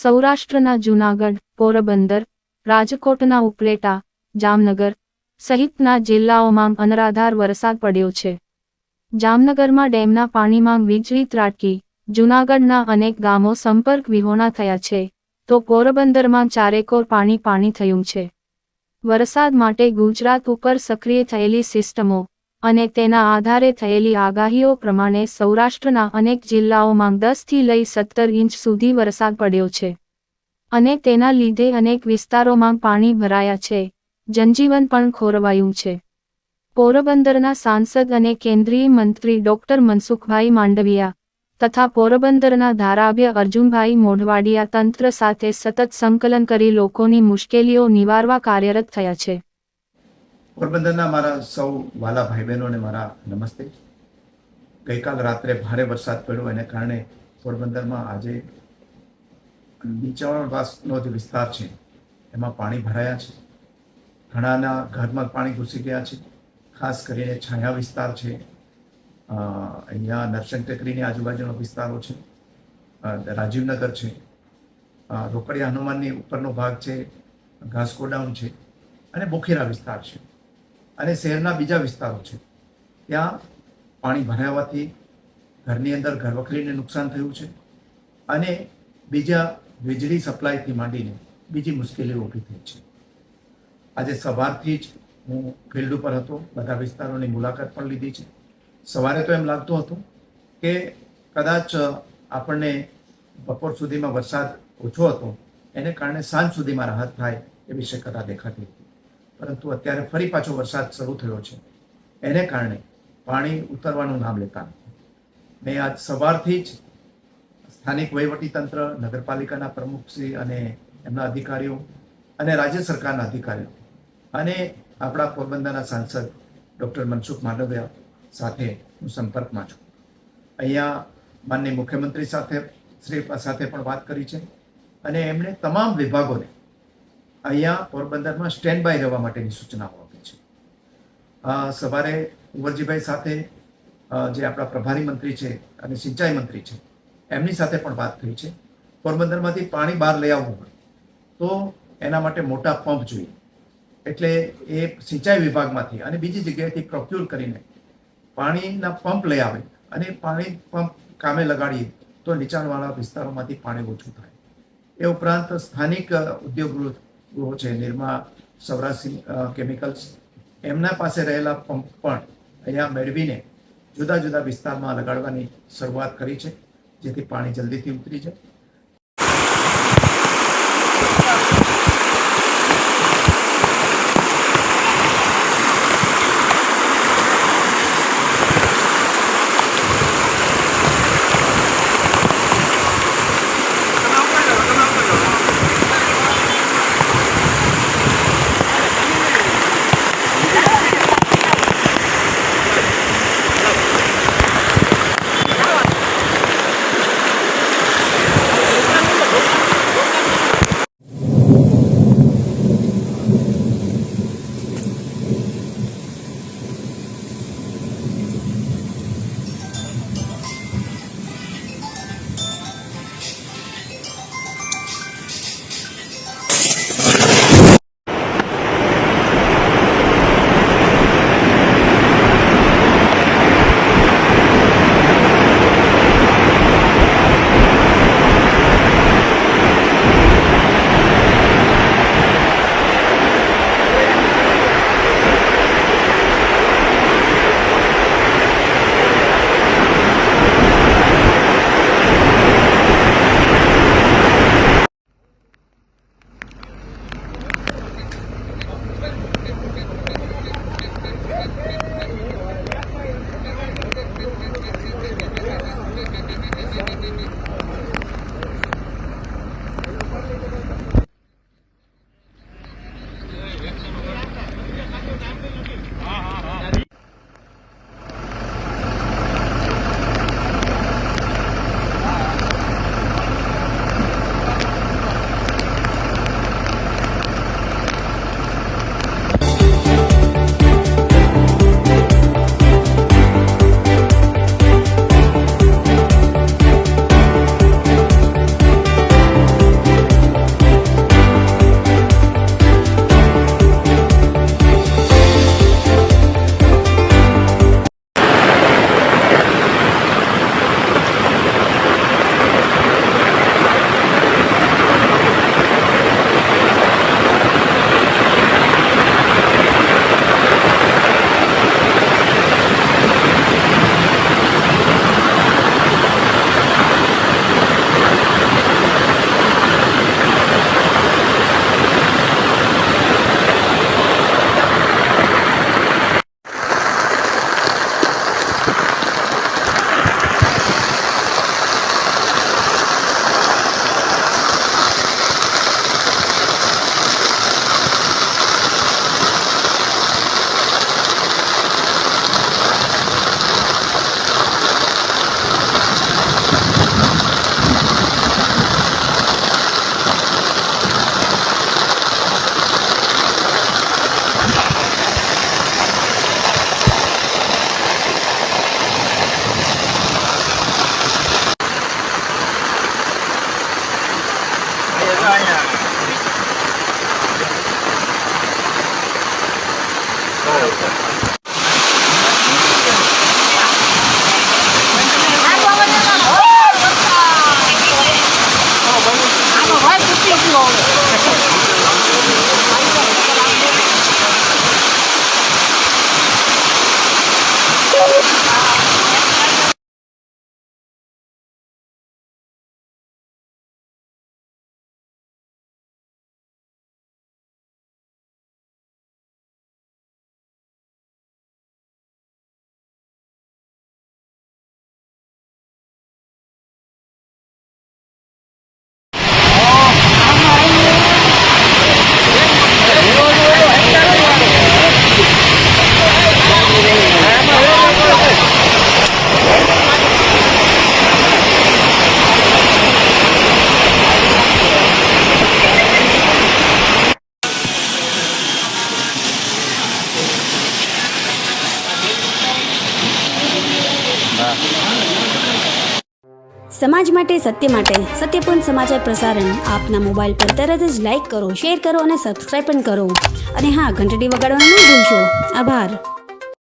સૌરાષ્ટ્રના જૂનાગઢ, પોરબંદર, રાજકોટના ઉપલેટા, જામનગર સહિતના જિલ્લાઓમાં અનરાધાર વરસાદ પડ્યો છે. જામનગરમાં ડેમના પાણીમાં વીજળી ત્રાટકી, જૂનાગઢના અનેક ગામો સંપર્ક વિહોણા થયા છે, તો પોરબંદરમાં ચારેકોર પાણી થયું છે. વરસાદ માટે ગુજરાત ઉપર સક્રિય થયેલી સિસ્ટમો અને તેના આધારે થયેલી આગાહીઓ પ્રમાણે સૌરાષ્ટ્રના અનેક જિલ્લાઓમાં 10 થી લઈ 17 ઇંચ સુધી વરસાદ પડ્યો છે અને તેના લીધે અનેક વિસ્તારોમાં પાણી ભરાયા છે. જનજીવન પણ ખોરવાયું છે. પોરબંદરના સાંસદ અને કેન્દ્રીય મંત્રી ડોક્ટર મનસુખભાઈ માંડવિયા તથા પોરબંદરના ધારાસભ્ય અર્જુનભાઈ મોઢવાડિયા તંત્ર સાથે સતત સંકલન કરી લોકોની મુશ્કેલીઓ નિવારવા કાર્યરત થયા છે. પોરબંદરના મારા સૌ વાલા ભાઈ બહેનોને મારા નમસ્તે. ગઈકાલ રાત્રે ભારે વરસાદ પડ્યો એને કારણે પોરબંદરમાં આજે નીચાણવાસનો જે વિસ્તાર છે એમાં પાણી ભરાયા છે. ઘણાના ઘરમાં પાણી ઘૂસી ગયા છે. ખાસ કરીને છાયા વિસ્તાર છે, અહીંયા નરસંગ ટેકરીની આજુબાજુનો વિસ્તારો છે, રાજીવનગર છે, રોકડિયા હનુમાનની ઉપરનો ભાગ છે, ઘાસકોડાઉન છે અને બોખેરા વિસ્તાર છે અને શહેરના બીજા વિસ્તારો છે. ત્યાં પાણી ભરાવાથી ઘરની અંદર ઘરવખરીને નુકસાન થયું છે અને બીજા વીજળી સપ્લાયથી માંડીને બીજી મુશ્કેલીઓ ઊભી થઈ છે. આજે સવારથી જ હું ફિલ્ડ ઉપર હતો, બધા વિસ્તારોની મુલાકાત પણ લીધી છે. સવારે તો એમ લાગતું હતું કે કદાચ આપણને બપોર સુધીમાં વરસાદ ઓછો હતો એને કારણે સાંજ સુધીમાં રાહત થાય એવી શક્યતા દેખાતી હતી, પરંતુ અત્યારે ફરી પાછો વરસાદ શરૂ થયો છે. એને કારણે પાણી ઉતરવાનું નામ લેતા નથી. મેં આજ સવારથી જ સ્થાનિક વહીવટીતંત્ર, નગરપાલિકાના પ્રમુખશ્રી અને એમના અધિકારીઓ અને રાજ્ય સરકારના અધિકારીઓ અને આપણા પોરબંદરના સાંસદ ડૉક્ટર મનસુખ માંડવિયા સાથે હું સંપર્કમાં છું. અહીંયા માનનીય મુખ્યમંત્રી સાથે પણ વાત કરી છે અને એમણે તમામ વિભાગોને અહીંયા પોરબંદરમાં સ્ટેન્ડ બાય રહેવા માટેની સૂચનાઓ આપી છે. સવારે કુંવરજીભાઈ સાથે જે આપણા પ્રભારી મંત્રી છે અને સિંચાઈ મંત્રી છે એમની સાથે પણ વાત થઈ છે. પોરબંદરમાંથી પાણી બહાર લઈ આવવું હોય તો એના માટે મોટા પંપ જોઈએ, એટલે એ સિંચાઈ વિભાગમાંથી અને બીજી જગ્યાએથી પ્રોક્યુર કરીને પાણીના પંપ લઈ આવે અને પાણી પંપ કામે લગાડીએ તો નીચાણવાળા વિસ્તારોમાંથી પાણી ઓછું થાય. એ ઉપરાંત સ્થાનિક ઉદ્યોગ ગૃહો છે, નિરમા, સૌરાષ્ટ્ર કેમિકલ્સ, એમના પાસે રહેલા પંપ પણ અહીંયા મેળવીને જુદા જુદા વિસ્તારમાં લગાડવાની શરૂઆત કરી છે, જેથી પાણી જલ્દીથી ઉતરી જાય. સમાજ માટે સત્યપૂર્ણ સમાચાર પ્રસારણ આપના મોબાઈલ પર તરત જ લાઈક કરો, શેર કરો અને સબસ્ક્રાઈબ પણ કરો. અને હા, ઘંટડી વગાડવાનું ન ભૂલશો. આભાર.